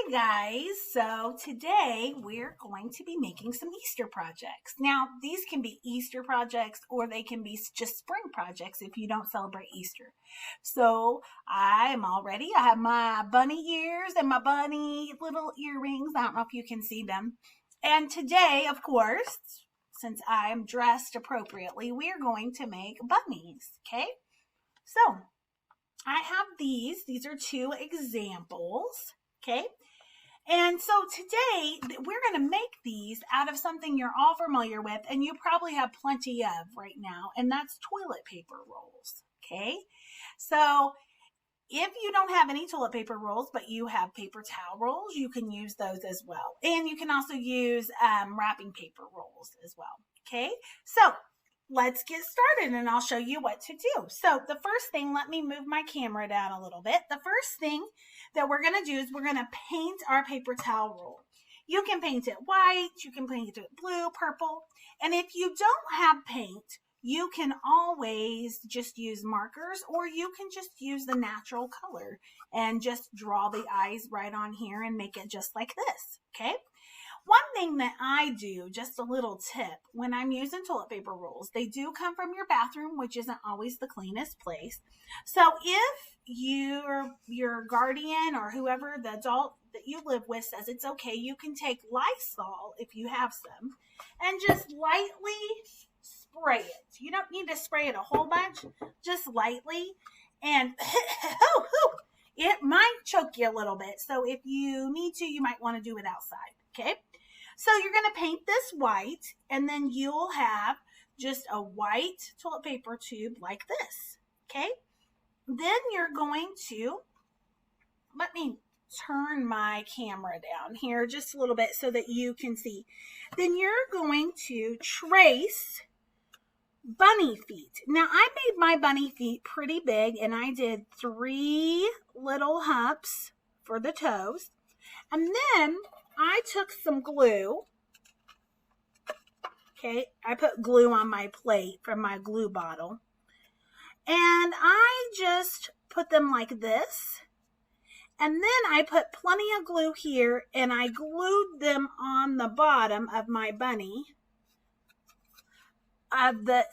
Guys, so today we're going to be making some Easter projects. Now, these can be Easter projects or they can be just spring projects if you don't celebrate Easter. So I am all ready. I have my bunny ears and my bunny little earrings. I don't know if you can see them. And today, of course, since I am dressed appropriately, we are going to make bunnies, okay? So I have these. These are two examples, okay? And so today we're going to make these out of something you're all familiar with and you probably have plenty of right now, and that's toilet paper rolls, okay? So if you don't have any toilet paper rolls, but you have paper towel rolls, you can use those as well. And you can also use wrapping paper rolls as well, okay? So let's get started and I'll show you what to do. So the first thing, let me move my camera down a little bit. The first thing that we're going to do is we're going to paint our paper towel roll. You can paint it white, you can paint it blue, purple, and if you don't have paint, you can always just use markers, or you can just use the natural color and just draw the eyes right on here and make it just like this, okay? One thing that I do, just a little tip, when I'm using toilet paper rolls, they do come from your bathroom, which isn't always the cleanest place. So if your guardian or whoever, the adult that you live with, says it's okay, you can take Lysol, if you have some, and just lightly spray it. You don't need to spray it a whole bunch, just lightly. And it might choke you a little bit. So if you need to, you might want to do it outside, okay? So you're going to paint this white, and then you'll have just a white toilet paper tube like this, okay? Then you're going to, let me turn my camera down here just a little bit so that you can see. Then you're going to trace bunny feet. Now, I made my bunny feet pretty big, and I did 3 little humps for the toes. And then I took some glue. Okay, I put glue on my plate from my glue bottle. And I just put them like this. And then I put plenty of glue here, and I glued them on the bottom of my bunny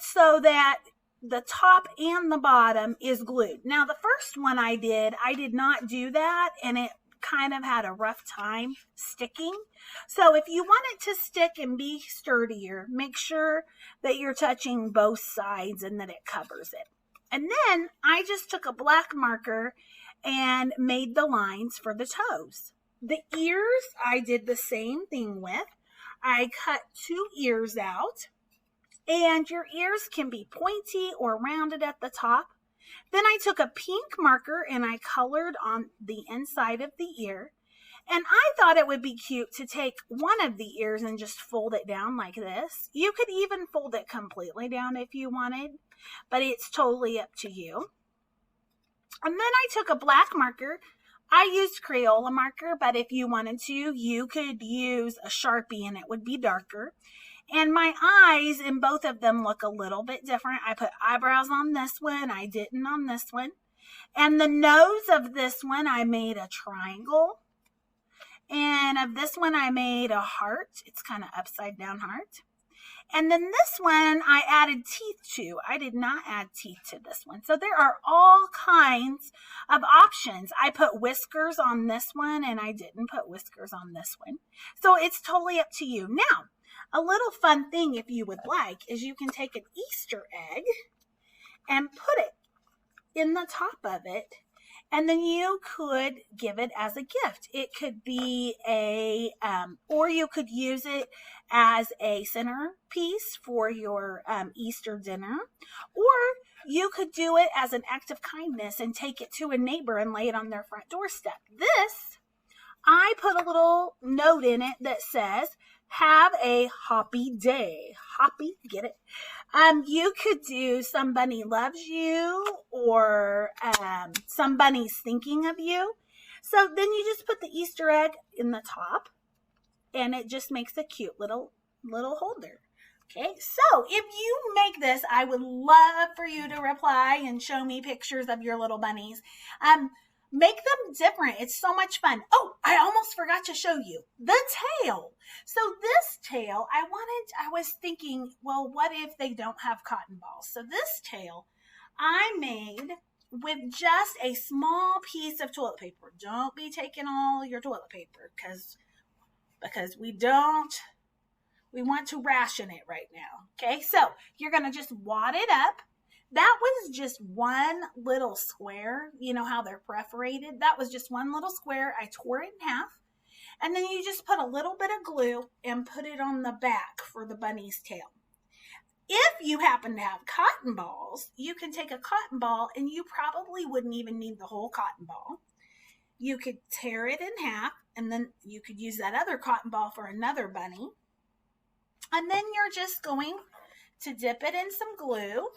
so that the top and the bottom is glued. Now, the first one I did not do that, and it kind of had a rough time sticking. So if you want it to stick and be sturdier, make sure that you're touching both sides and that it covers it. And then I just took a black marker and made the lines for the toes. The ears I did the same thing with. I cut 2 ears out, and your ears can be pointy or rounded at the top. Then I took a pink marker and I colored on the inside of the ear. And I thought it would be cute to take one of the ears and just fold it down like this. You could even fold it completely down if you wanted, but it's totally up to you. And then I took a black marker. I used Crayola marker, but if you wanted to, you could use a Sharpie and it would be darker. And my eyes in both of them look a little bit different. I put eyebrows on this one. I didn't on this one. And the nose of this one, I made a triangle. And of this one, I made a heart. It's kind of upside down heart. And then this one, I added teeth to. I did not add teeth to this one. So there are all kinds of options. I put whiskers on this one, and I didn't put whiskers on this one. So it's totally up to you. Now, a little fun thing, if you would like, is you can take an Easter egg and put it in the top of it, and then you could give it as a gift. It could be or you could use it as a centerpiece for your Easter dinner, or you could do it as an act of kindness and take it to a neighbor and lay it on their front doorstep. This, I put a little note in it that says, "Have a happy day." Happy, get it? You could do "Somebody loves you," or "Somebody's thinking of you." So then you just put the Easter egg in the top, and it just makes a cute little holder. Okay, so if you make this, I would love for you to reply and show me pictures of your little bunnies. Make them different. It's so much fun. Oh, I almost forgot to show you the tail. So this tail, I was thinking, well, what if they don't have cotton balls? So this tail I made with just a small piece of toilet paper. Don't be taking all your toilet paper because we want to ration it right now. Okay, so you're going to just wad it up. That was just one little square. You know how they're perforated? That was just one little square. I tore it in half. And then you just put a little bit of glue and put it on the back for the bunny's tail. If you happen to have cotton balls, you can take a cotton ball and you probably wouldn't even need the whole cotton ball. You could tear it in half and then you could use that other cotton ball for another bunny. And then you're just going to dip it in some glue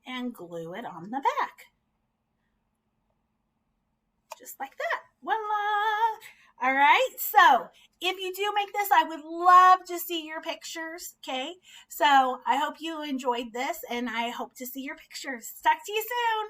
and glue it on the back. Just like that. Voila! All right, so if you do make this, I would love to see your pictures, okay? So I hope you enjoyed this, and I hope to see your pictures. Talk to you soon.